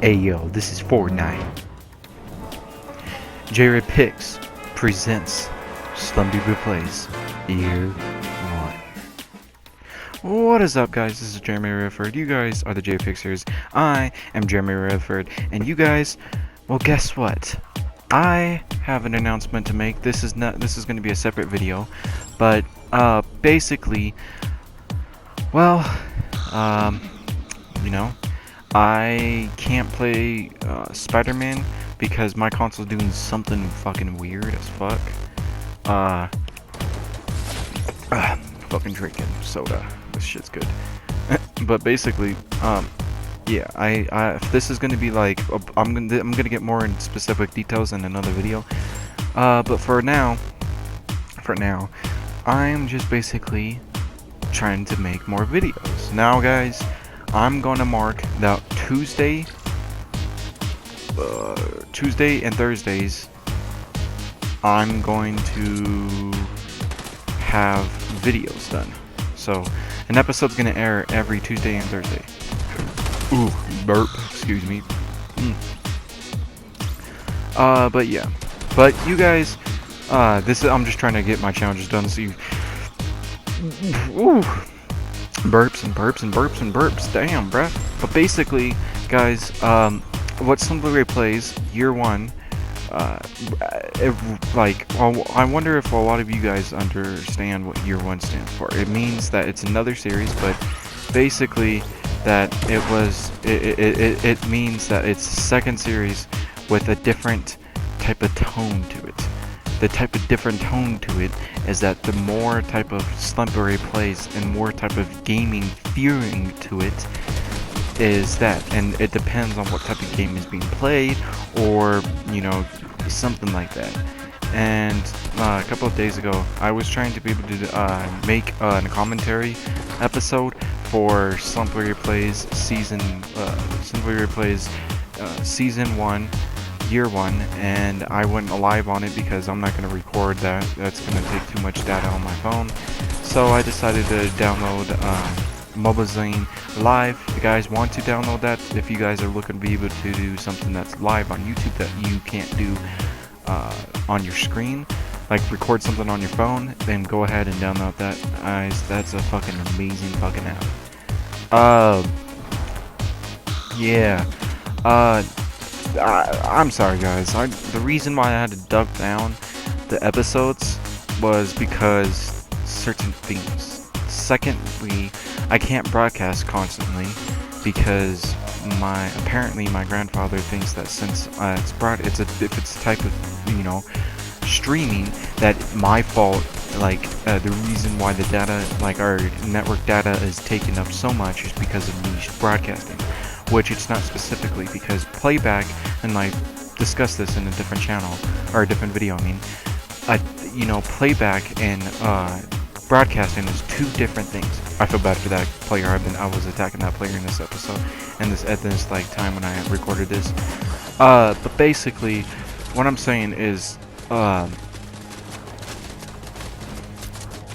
Hey yo, this is Fortnite. JRayPics presents Slumpyrey Plays Year 1. What is up, guys? This is Jeremyray Retherford. You guys are the JRayPicsers. I am Jeremyray Retherford, and you guys, well, guess what? I have an announcement to make. This is going to be a separate video, but basically, well, you know, I can't play Spider-Man because my console's doing something fucking weird as fuck. Fucking drinking soda. This shit's good. But basically, yeah, if this is gonna be like, I'm gonna get more in specific details in another video. But for now, I'm just basically trying to make more videos. Now, guys, I'm gonna mark that Tuesday and Thursdays I'm going to have videos done. So an episode's gonna air every Tuesday and Thursday. Ooh, burp, excuse me. But yeah. But you guys, I'm just trying to get my challenges done so you burps and burps and burps and burps. Damn, bruh. But basically, guys, what Slumpyrey plays Year 1, I wonder if a lot of you guys understand what Year 1 stands for. It means that it's another series, but basically that it means that it's a second series with a different type of tone to it. The type of different tone to it is that the more type of Slumpyrey plays and more type of gaming fearing to it is that, and it depends on what type of game is being played, or you know, something like that. And a couple of days ago, I was trying to be able to make a commentary episode for Slumpyrey Plays season 1. Year 1, and I went live on it because I'm not going to record that. That's going to take too much data on my phone. So I decided to download Mobazine Live. If you guys want to download that, if you guys are looking to be able to do something that's live on YouTube that you can't do on your screen, like record something on your phone, then go ahead and download that. Guys, that's a fucking amazing fucking app. Yeah. I'm sorry, guys. The reason why I had to duck down the episodes was because certain things. Secondly, I can't broadcast constantly because apparently my grandfather thinks that since if it's a type of, you know, streaming, that my fault. Like the reason why the data, like our network data, is taken up so much is because of me broadcasting. Which it's not specifically, because playback, and I discussed this in a different channel, or a different video, I mean, you know, playback and broadcasting is two different things. I feel bad for that player. I was attacking that player in this episode, and at this like time when I recorded this. But basically, what I'm saying is,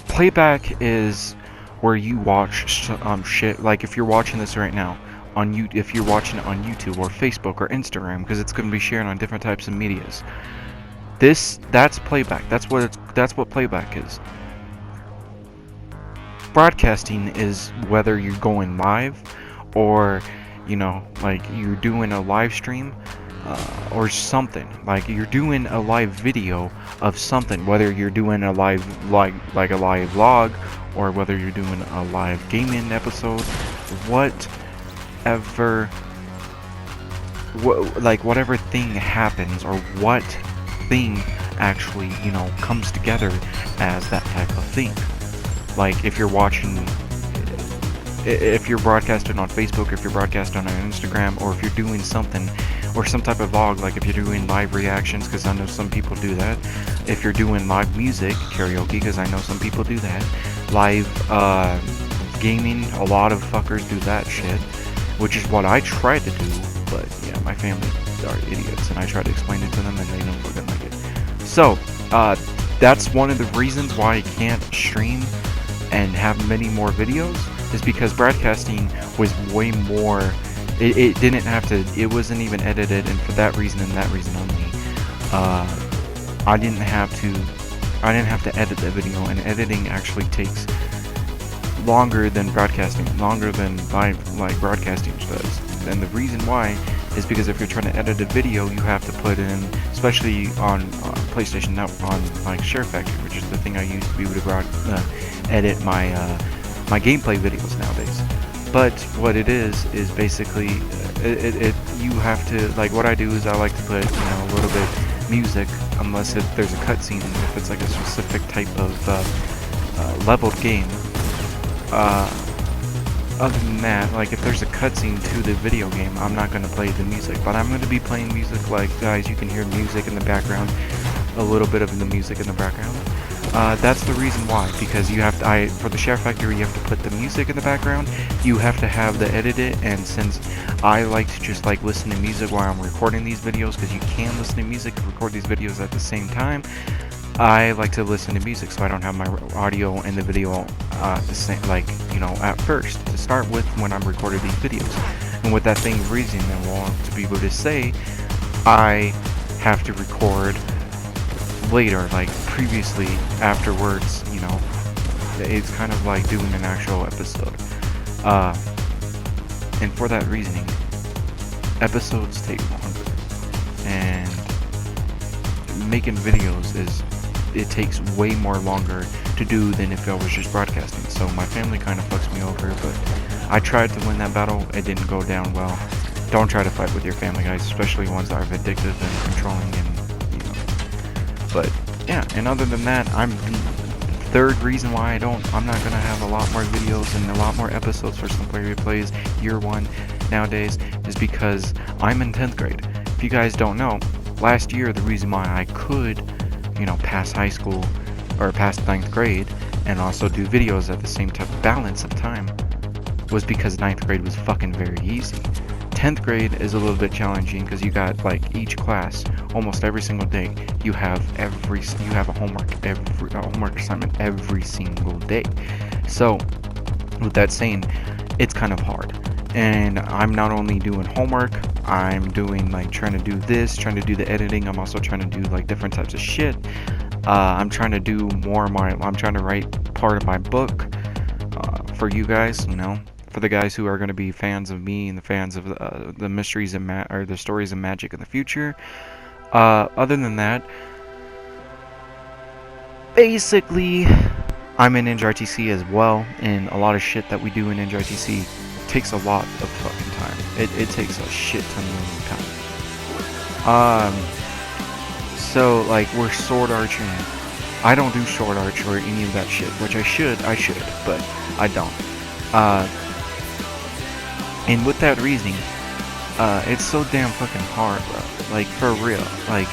playback is where you watch shit. Like if you're watching this right now. If you're watching it on YouTube or Facebook or Instagram, because it's going to be shared on different types of medias. That's playback. That's what playback is. Broadcasting is whether you're going live, or you know, like you're doing a live stream, or something. Like you're doing a live video of something. Whether you're doing a live like a live vlog, or whether you're doing a live gaming episode, whatever thing happens, or what thing actually, you know, comes together as that type of thing. Like if you're broadcasting on Facebook, if you're broadcasting on Instagram, or if you're doing something, or some type of vlog, like if you're doing live reactions, because I know some people do that. If you're doing live music, karaoke, because I know some people do that. Live gaming, a lot of fuckers do that shit. Which is what I try to do, but yeah, my family are idiots, and I try to explain it to them, and they don't fucking like it. So, that's one of the reasons why I can't stream and have many more videos, is because broadcasting was way more It didn't have to, it wasn't even edited, and for that reason and that reason only, I didn't have to edit the video, and editing actually takes longer than broadcasting, longer than like broadcasting does. And the reason why is because if you're trying to edit a video, you have to put in, especially on PlayStation Network, on like Share Factory, which is the thing I use to be able to edit my my gameplay videos nowadays. But what it is basically you have to, like, what I do is I like to put, you know, a little bit music, unless there's a cutscene, if it's like a specific type of leveled game. Other than that, like, if there's a cutscene to the video game, I'm not going to play the music, but I'm going to be playing music. Like, guys, you can hear music in the background, a little bit of the music in the background. That's the reason why, because you have to, for the Share Factory, you have to put the music in the background, you have to have the edit it, and since I like to just like listen to music while I'm recording these videos, because you can listen to music and record these videos at the same time, I like to listen to music so I don't have my audio and the video the same, like, you know, at first to start with when I'm recording these videos. And with that thing reason, I want to be able to say I have to record later, like previously, afterwards, you know. It's kind of like doing an actual episode. And for that reasoning, episodes take longer, and making videos it takes way more longer to do than if I was just broadcasting. So my family kind of fucks me over, but I tried to win that battle. It didn't go down well. Don't try to fight with your family, guys, especially ones that are vindictive and controlling, and, you know. But yeah, and other than that, third reason why I'm not gonna have a lot more videos and a lot more episodes for Slumpyrey Plays Year 1 nowadays is because I'm in 10th grade. If you guys don't know, last year the reason why I could, you know, pass high school or pass 9th grade and also do videos at the same type of balance of time was because 9th grade was fucking very easy. 10th grade is a little bit challenging because you got, like, each class almost every single day. You have a homework assignment every single day. So with that saying, it's kind of hard. And I'm not only doing homework, I'm doing, like, trying to do the editing. I'm also trying to do, like, different types of shit. I'm trying to do I'm trying to write part of my book for you guys, you know, for the guys who are going to be fans of me and the fans of the mysteries and or the stories of magic in the future. Other than that, basically, I'm in NJRTC as well, and a lot of shit that we do in NJRTC takes a lot of fucking time. It takes a shit ton of time. So, like, we're sword arching. I don't do sword arch or any of that shit, which I should, but I don't. And with that reasoning, it's so damn fucking hard, bro. Like, for real. Like,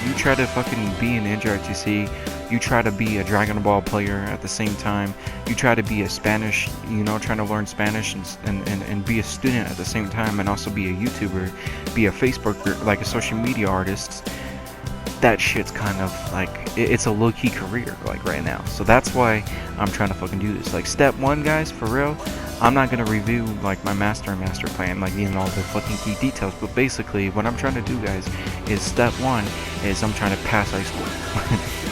you try to fucking be an NJRTC, you try to be a Dragon Ball player at the same time, you try to be a Spanish, you know, trying to learn Spanish and be a student at the same time, and also be a YouTuber, be a Facebooker, like a social media artist. That shit's kind of like, it's a low-key career, like, right now. So that's why I'm trying to fucking do this. Like, step one, guys, for real, I'm not gonna review, like, my master plan, like, you know, all the fucking key details, but basically what I'm trying to do, guys, is step one is I'm trying to pass high school.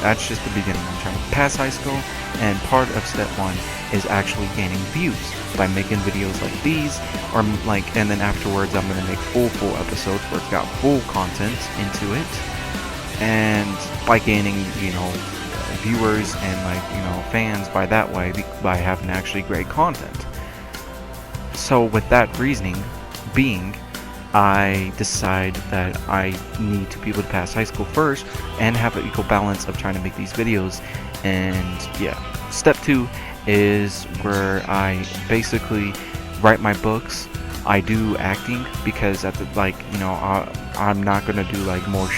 That's just the beginning. I'm trying to pass high school, and part of step one is actually gaining views by making videos like these, or like, and then afterwards I'm gonna make full episodes where it's got full content into it. And by gaining, you know, viewers and, like, you know, fans by that way, by having actually great content. So with that reasoning being, I decide that I need to be able to pass high school first and have an equal balance of trying to make these videos. And yeah, step two is where I basically write my books. I do acting because at the, like, you know, I'm not gonna do, like, more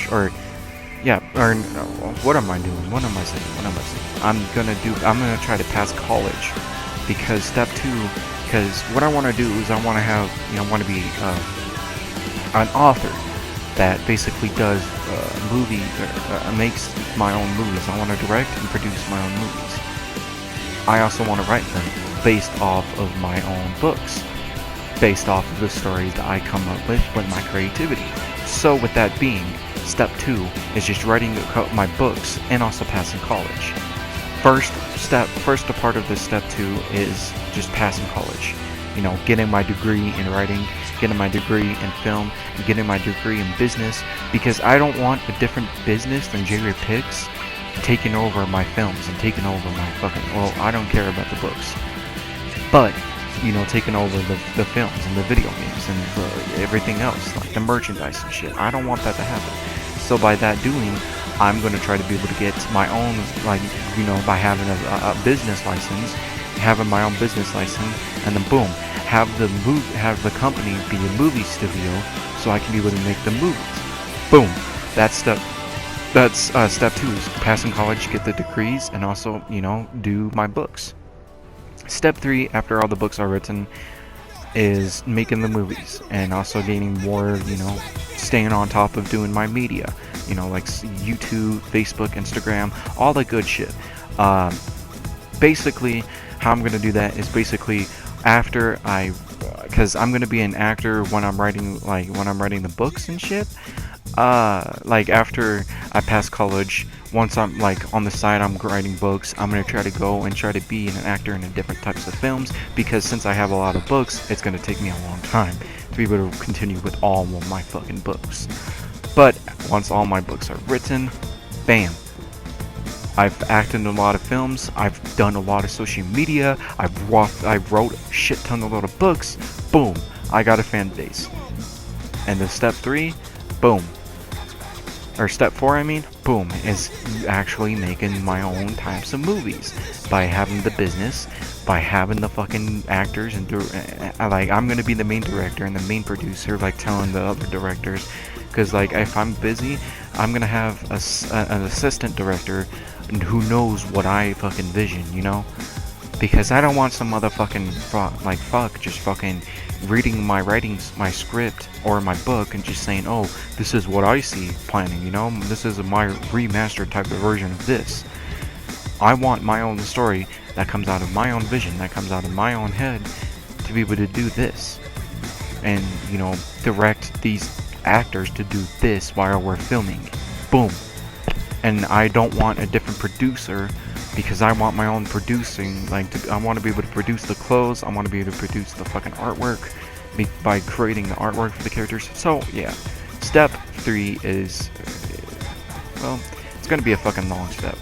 what am I doing? What am I saying? I'm gonna try to pass college, because step two, because what I want to do is I want to have, you know, I want to be an author that basically does makes my own movies. I want to direct and produce my own movies. I also want to write them based off of my own books. based off of the stories that I come up with my creativity. So with that being, step 2 is just writing my books and also passing college. First part of this step 2 is just passing college. You know, getting my degree in writing, getting my degree in film, and getting my degree in business, because I don't want a different business than JRayPics taking over my films and taking over my I don't care about the books, but, you know, taking over the films and the video games and everything else, like the merchandise and shit. I don't want that to happen. So by that doing, I'm going to try to be able to get my own, like, you know, by having a business license, having my own business license, and then boom, have the company be a movie studio, so I can be able to make the movies. Boom. That's step 2 is passing college, get the degrees, and also, you know, do my books. Step 3, after all the books are written, is making the movies and also gaining more, you know, staying on top of doing my media, you know, like YouTube, Facebook, Instagram, all the good shit. Basically, how I'm gonna do that is basically after because I'm gonna be an actor when I'm writing the books and shit. Like after I pass college, once I'm like on the side I'm writing books, I'm gonna try to go and try to be an actor in different types of films, because since I have a lot of books, it's gonna take me a long time to be able to continue with all of my fucking books. But once all my books are written, bam, I've acted in a lot of films, I've done a lot of social media, I wrote a shit ton of lot of books, boom, I got a fan base. And then step 3, boom. Or step 4, I mean, boom, is actually making my own types of movies by having the business, by having the fucking actors, and like I'm gonna be the main director and the main producer, like telling the other directors, because like if I'm busy, I'm gonna have an assistant director who knows what I fucking vision, you know, because I don't want some motherfucking just fucking reading my writings, my script, or my book and just saying, oh, this is what I see planning, you know, this is my remastered type of version of this. I want my own story that comes out of my own vision, that comes out of my own head, to be able to do this, and, you know, direct these actors to do this while we're filming. Boom. And I don't want a different producer, because I want my own producing, I want to be able to produce the clothes, I want to be able to produce the fucking artwork by creating the artwork for the characters. So yeah, step 3 is, well, it's going to be a fucking long step.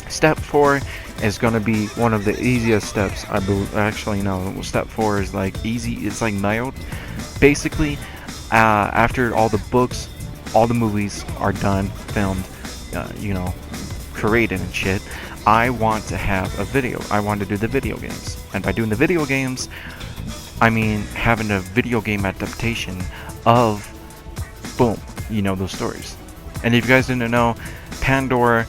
Step 4 is going to be one of the easiest steps, I believe. Actually, no, step 4 is like easy, it's like mild. Basically, after all the books, all the movies are done, filmed, you know, created and shit, I want to have a video. I want to do the video games. And by doing the video games, I mean having a video game adaptation of, boom, you know, those stories. And if you guys didn't know, Pandora,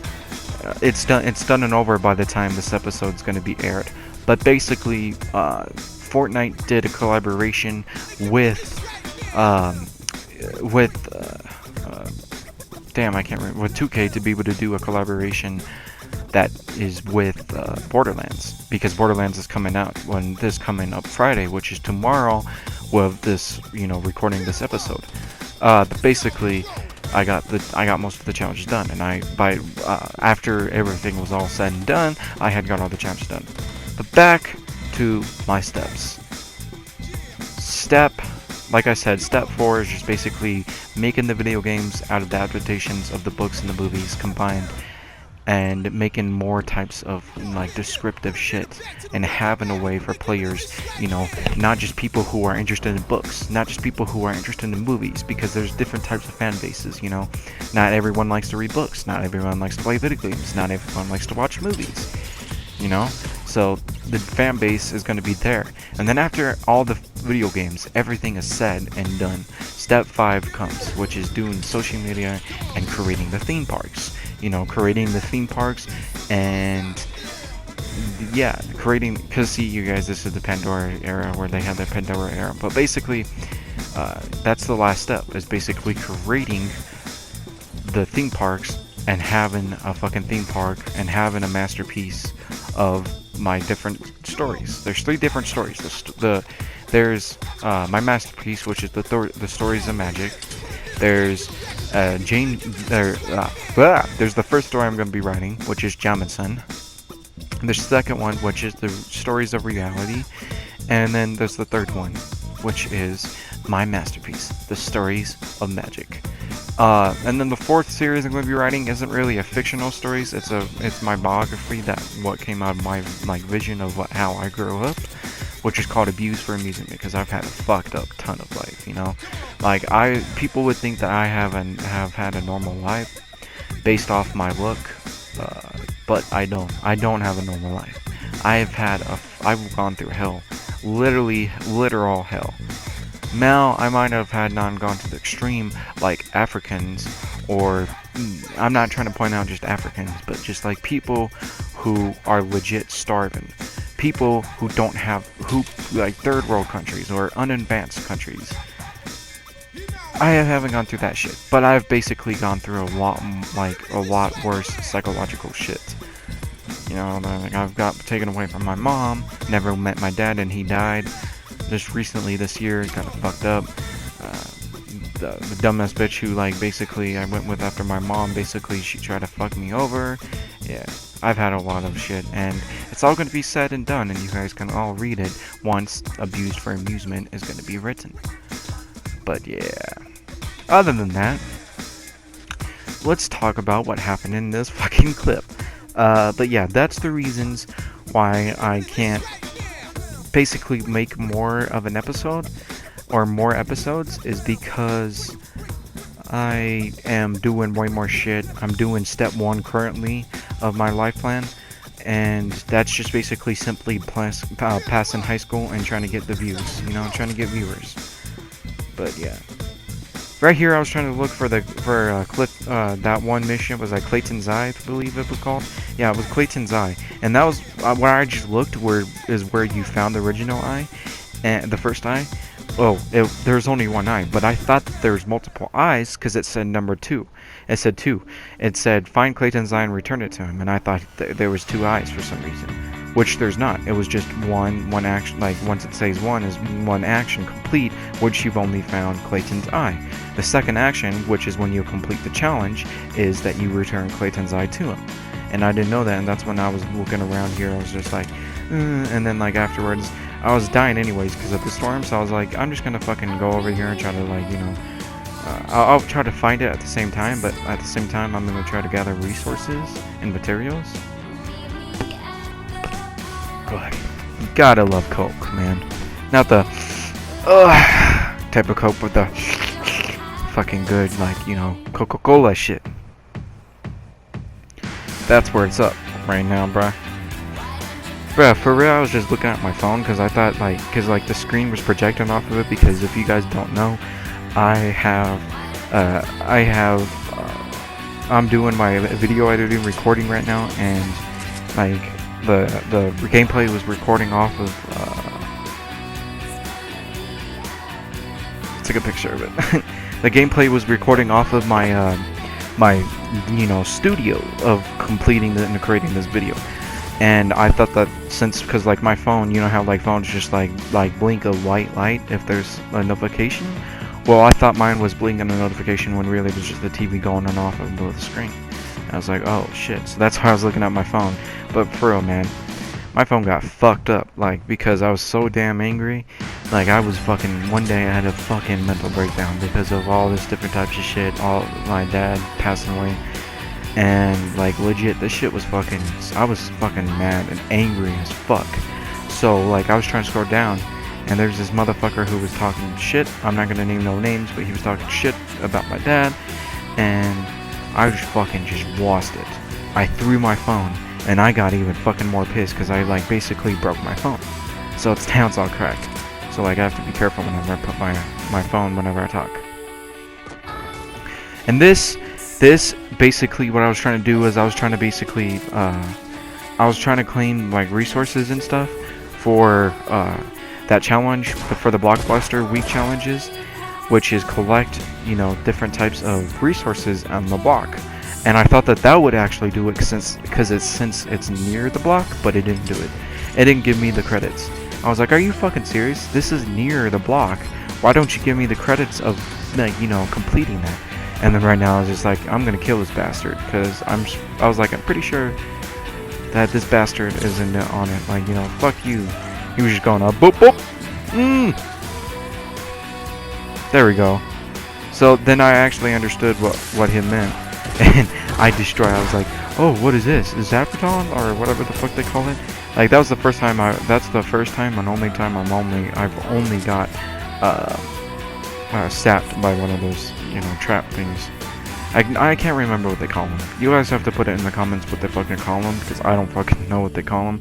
it's done and over by the time this episode's going to be aired. But basically, Fortnite did a collaboration with damn, I can't remember, with 2K to be able to do a collaboration that is with Borderlands, because Borderlands is coming out coming up Friday, which is tomorrow, with this, you know, recording this episode. But basically, I got most of the challenges done, and after everything was all said and done, I had got all the challenges done. But back to my steps. Like I said, step 4 is just basically making the video games out of the adaptations of the books and the movies combined, and making more types of like descriptive shit, and having a way for players, you know, not just people who are interested in books, not just people who are interested in movies, because there's different types of fan bases, you know. Not everyone likes to read books, not everyone likes to play video games, not everyone likes to watch movies, you know. So the fan base is going to be there. And then after all the video games, everything is said and done, step 5 comes, which is doing social media and creating the theme parks. You know, creating the theme parks, and yeah, because see, you guys, this is the Pandora era, where they had the Pandora era. But basically, that's the last step, is basically creating the theme parks and having a fucking theme park and having a masterpiece of my different stories. There's 3 different stories. There's my masterpiece, which is the stories of magic. There's there's the first story I'm going to be writing, which is Jamison. The second one, which is the stories of reality, and then there's the third one, which is my masterpiece, the stories of magic. And then the fourth series I'm going to be writing isn't really a fictional stories. It's my biography, that what came out of my vision of how I grew up, which is called Abused for Amusement, because I've had a fucked up ton of life, you know. Like people would think that I have had a normal life based off my look, but I don't. I don't have a normal life. I've gone through hell, literal hell. Now, I might have not gone to the extreme like Africans, or I'm not trying to point out just Africans, but just like people who are legit starving. People who don't have, like third world countries or unadvanced countries. I haven't gone through that shit, but I've basically gone through a lot worse psychological shit. You know, like I've got taken away from my mom, never met my dad, and he died. Just recently this year, kind of fucked up. The dumbass bitch who basically I went with after my mom, basically she tried to fuck me over. Yeah, I've had a lot of shit, and it's all going to be said and done, and you guys can all read it once Abused for Amusement is going to be written. But yeah, other than that, let's talk about what happened in this fucking clip. But yeah, that's the reasons why I can't basically make more of an episode or more episodes, is because I am doing way more shit. I'm doing step 1 currently of my life plan, and that's just basically simply passing high school and trying to get the views, you know, trying to get viewers. But yeah, right here I was trying to look for that one mission. Was Clayton's Eye, I believe it was called. Yeah, it was Clayton's Eye, and that was where I just looked, where you found the original eye, and the first eye. Oh, there's only one eye, but I thought that there was multiple eyes because it said number 2. It said 2. It said find Clayton's eye and return it to him, and I thought there was 2 eyes for some reason, which there's not. It was just one action. Like once it says 1 is one action complete, which you've only found Clayton's eye. The second action, which is when you complete the challenge, is that you return Clayton's eye to him. And I didn't know that, and that's when I was looking around here. I was just like, and then afterwards, I was dying anyways because of the storm, so I was like, I'm just gonna fucking go over here and try to I'll try to find it at the same time, but at the same time, I'm gonna try to gather resources and materials. God, you gotta love Coke, man. Not the type of Coke, but the fucking good, Coca-Cola shit. That's where it's up right now, bruh. Bruh, for real, I was just looking at my phone because I thought, the screen was projecting off of it, because if you guys don't know, I'm doing my video editing recording right now, and, the gameplay was recording off of, took a picture of it. The gameplay was recording off of my studio of completing and creating this video. And I thought that because my phone, you know how phones just blink a white light if there's a notification. Well, I thought mine was blinking a notification when really it was just the TV going on off of the screen. And I was like, oh shit. So that's how I was looking at my phone. But for real, man, my phone got fucked up, because I was so damn angry. I was one day I had a fucking mental breakdown because of all this different types of shit. All my dad passing away. And legit, this shit was I was fucking mad and angry as fuck. So I was trying to scroll down, and there's this motherfucker who was talking shit. I'm not gonna name no names, but he was talking shit about my dad, and I just lost it. I threw my phone, and I got even fucking more pissed because I basically broke my phone. So it's all cracked. So I have to be careful whenever I put my phone whenever I talk. And this basically what I was trying to do is I was trying to claim resources and stuff for that challenge, for the Blockbuster week challenges, which is collect different types of resources on the block. And I thought that would actually do it since it's near the block, but it didn't do it. It didn't give me the credits. I was like, are you fucking serious? This is near the block. Why don't you give me the credits of, like, you know, completing that? And then right now I was just like, I'm gonna kill this bastard, because I was like, I'm pretty sure that this bastard isn't on it. Like, you know, fuck you. He was just going up, boop boop. There we go. So then I actually understood what he meant, and I destroyed. I was like, oh, what is this? Is Zapraton or whatever the fuck they call it? Like, that was the first time that's the first time and only time I've only got sapped by one of those, you know, trap things. I can't remember what they call them. You guys have to put it in the comments what they fucking call them, because I don't fucking know what they call them.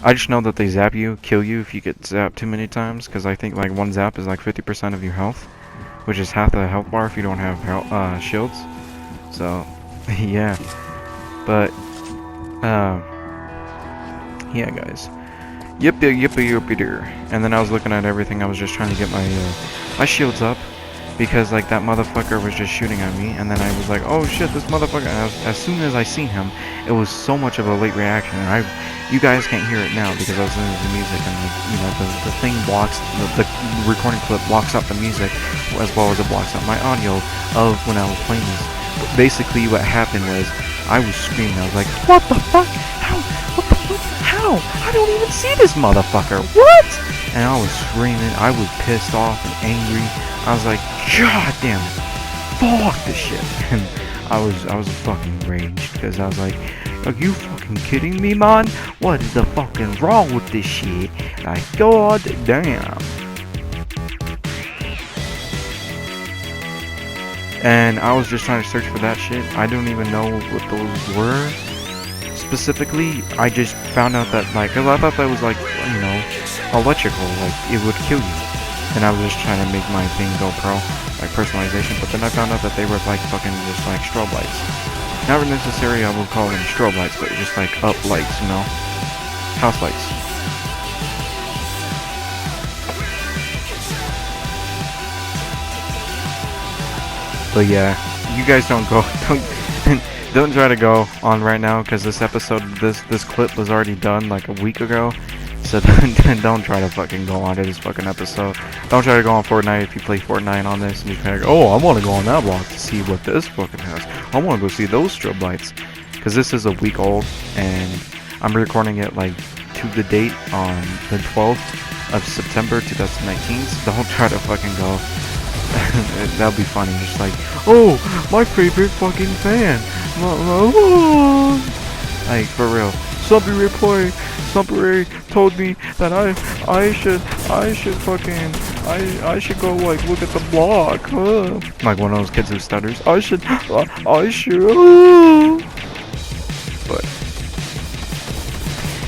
I just know that they zap you, kill you if you get zapped too many times, because I think like one zap is like 50% of your health, which is half the health bar if you don't have shields. So, yeah. But, yeah, guys. Yippee there. And then I was looking at everything. I was just trying to get my shields up, because like that motherfucker was just shooting at me, and then I was like, oh shit, this motherfucker. And as soon as I seen him, it was so much of a late reaction, and you guys can't hear it now because I was listening to the music, and like, you know, the thing blocks, the recording clip blocks out the music, as well as it blocks out my audio of when I was playing this. But basically what happened was, I was screaming. I was like, what the fuck? How? What the fuck? How? I don't even see this motherfucker. What? And I was screaming. I was pissed off and angry. I was like, god damn it. Fuck this shit. And I was fucking raged, because I was like, are you fucking kidding me, man? What is the fucking wrong with this shit? Like, god damn. And I was just trying to search for that shit. I don't even know what those were specifically. I just found out that, like, cause I thought that was like, you know, electrical, like it would kill you. And I was just trying to make my thing go pro, like personalization. But then I found out that they were like fucking just like strobe lights. Not necessarily I would call them strobe lights, but just like up lights, you know, house lights. But yeah, you guys don't try to go on right now, because this episode, this clip was already done like a week ago. So don't try to fucking go on to this fucking episode. Don't try to go on Fortnite if you play Fortnite on this and you're like, oh, I want to go on that block to see what this fucking has. I want to go see those strobe lights. Because this is a week old, and I'm recording it like to the date on the 12th of September 2019. So don't try to fucking go. That'll be funny. Just like, oh, my favorite fucking fan. Like, for real. Slumpyrey told me that I should go like look at the block. Like one of those kids who stutters. I should. But.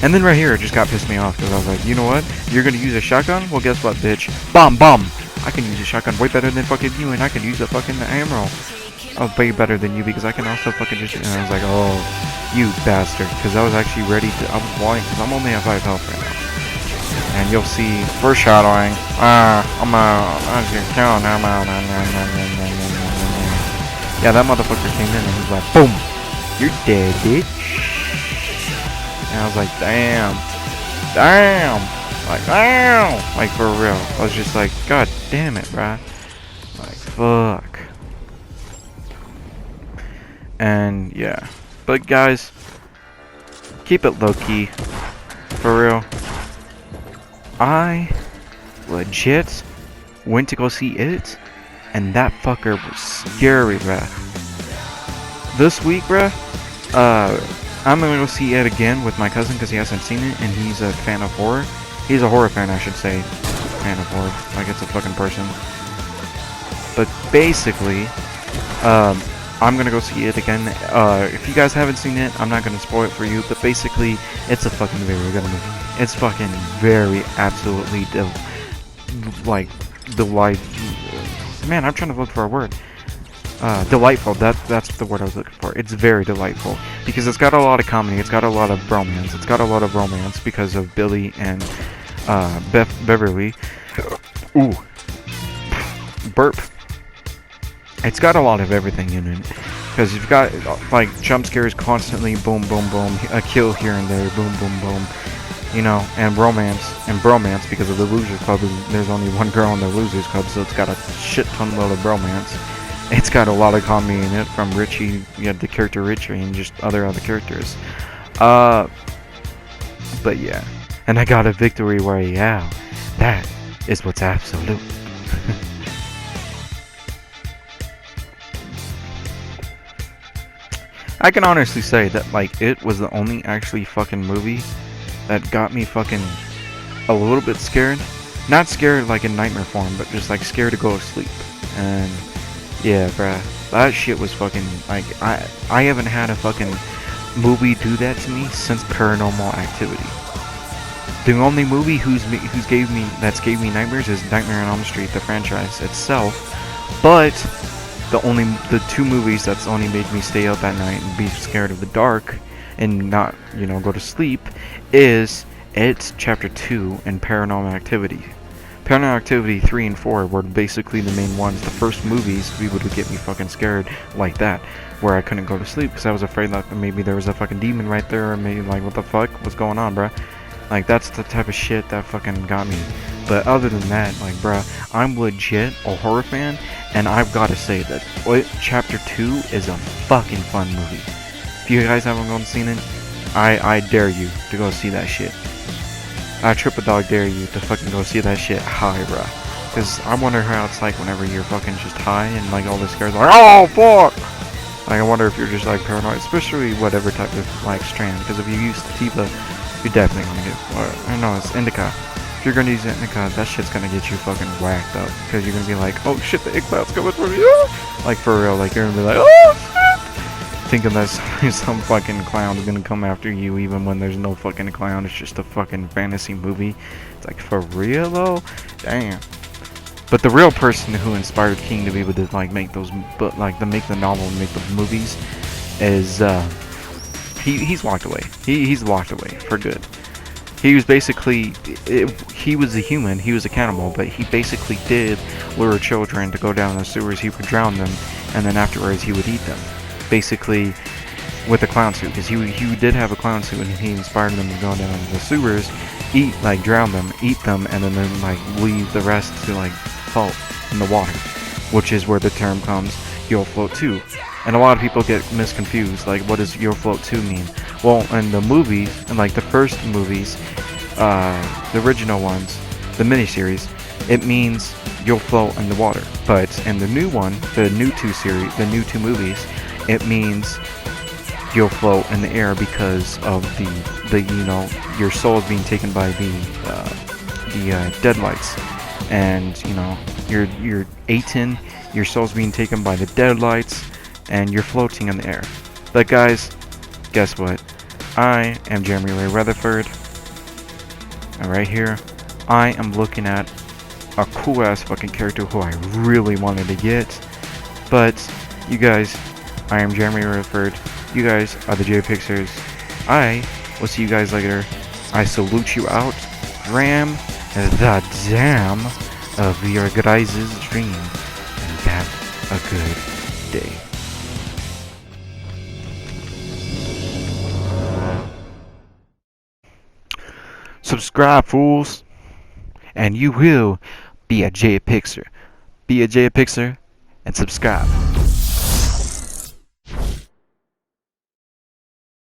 And then right here, it just got pissed me off, because I was like, you know what? You're gonna use a shotgun? Well, guess what, bitch? Bomb. I can use a shotgun way better than fucking you, and I can use a fucking ammo. Oh, way better than you, because I can also fucking just. And I was like, oh, you bastard, because I was actually ready to. I was wanting, because I'm only at 5 health right now. And you'll see foreshadowing. I'm just killing him. Yeah, that motherfucker came in and he was like, boom, you're dead, bitch. And I was like, damn, like, damn, like for real. I was just like, god damn it, bruh. Like, fuck. And yeah, but guys, keep it low key, for real. I legit went to go see it, and that fucker was scary, bruh. This week, bruh, I'm gonna go see it again with my cousin, because he hasn't seen it, and he's a fan of horror. He's a horror fan, I should say. Fan of horror, like it's a fucking person. But basically, I'm gonna go see it again. If you guys haven't seen it, I'm not gonna spoil it for you, but basically, it's a fucking very good movie. It's fucking very, absolutely, man, I'm trying to look for a word. Delightful, that's the word I was looking for. It's very delightful, because it's got a lot of comedy, it's got a lot of bromance, it's got a lot of romance because of Billy and, Beverly. Ooh. Burp. It's got a lot of everything in it, because you've got like jump scares constantly, boom boom boom, a kill here and there, boom boom boom, you know, and bromance because of the Losers Club. There's only one girl in the Losers Club, so it's got a shit ton load of bromance. It's got a lot of comedy in it from Richie, you have the character Richie, and just other characters. But yeah, and I got a victory royale. That is what's absolute. I can honestly say that, like, it was the only actually fucking movie that got me fucking a little bit scared. Not scared like in nightmare form, but just like scared to go to sleep. And yeah, bruh, that shit was fucking, like, I haven't had a fucking movie do that to me since Paranormal Activity. The only movie that's gave me nightmares is Nightmare on Elm Street, the franchise itself. But the two movies that's only made me stay up at night and be scared of the dark and not, you know, go to sleep is It's Chapter 2 and Paranormal Activity. Paranormal Activity 3 and 4 were basically the main ones, the first movies to be able to get me fucking scared like that, where I couldn't go to sleep because I was afraid that maybe there was a fucking demon right there, or maybe like, what the fuck was going on, bruh? Like, that's the type of shit that fucking got me. But other than that, like, bruh, I'm legit a horror fan, and I've got to say that Chapter 2 is a fucking fun movie. If you guys haven't gone seen it, I dare you to go see that shit. I triple dog dare you to fucking go see that shit high, bruh. Because I wonder how it's like whenever you're fucking just high and like all the scares are like, oh fuck! Like, I wonder if you're just like paranoid, especially whatever type of like strand. Because if you use sativa, you're definitely gonna get, or I know it's indica. If you're gonna use indica, that shit's gonna get you fucking whacked up. Because you're gonna be like, oh shit, the egg cloud's coming from you! Like, for real, like, you're gonna be like, oh shit! Thinking that some fucking clown's gonna come after you even when there's no fucking clown, it's just a fucking fantasy movie. It's like, for real though? Damn. But the real person who inspired King to be able to like make those, but like to make the novel and make the movies, is he's walked away. He's walked away for good. He was basically, he was a human, he was a cannibal, but he basically did lure children to go down the sewers. He would drown them, and then afterwards he would eat them. Basically, with a clown suit, because he did have a clown suit, and he inspired them to go down the sewers, drown them, eat them, and then like leave the rest to like float in the water, which is where the term comes, you'll float too. And a lot of people get misconfused, like, what does you'll float too mean? Well, in the movies, in like the first movies, the original ones, the miniseries, it means you'll float in the water. But in the new one, the new two movies, it means you'll float in the air because of the you know, your soul is being taken by the deadlights, and you know, you're eaten, your soul's being taken by the deadlights, and you're floating in the air. But guys, guess what? I am Jeremyray Retherford, and right here, I am looking at a cool ass fucking character who I really wanted to get. But you guys, I am Jeremyray Retherford. You guys are the JRayPicsers. I will see you guys later. I salute you out. Ram the dam of your guys' dream, and have a good day. Subscribe, fools, and you will be a JRayPicser. Be a JRayPicser and subscribe.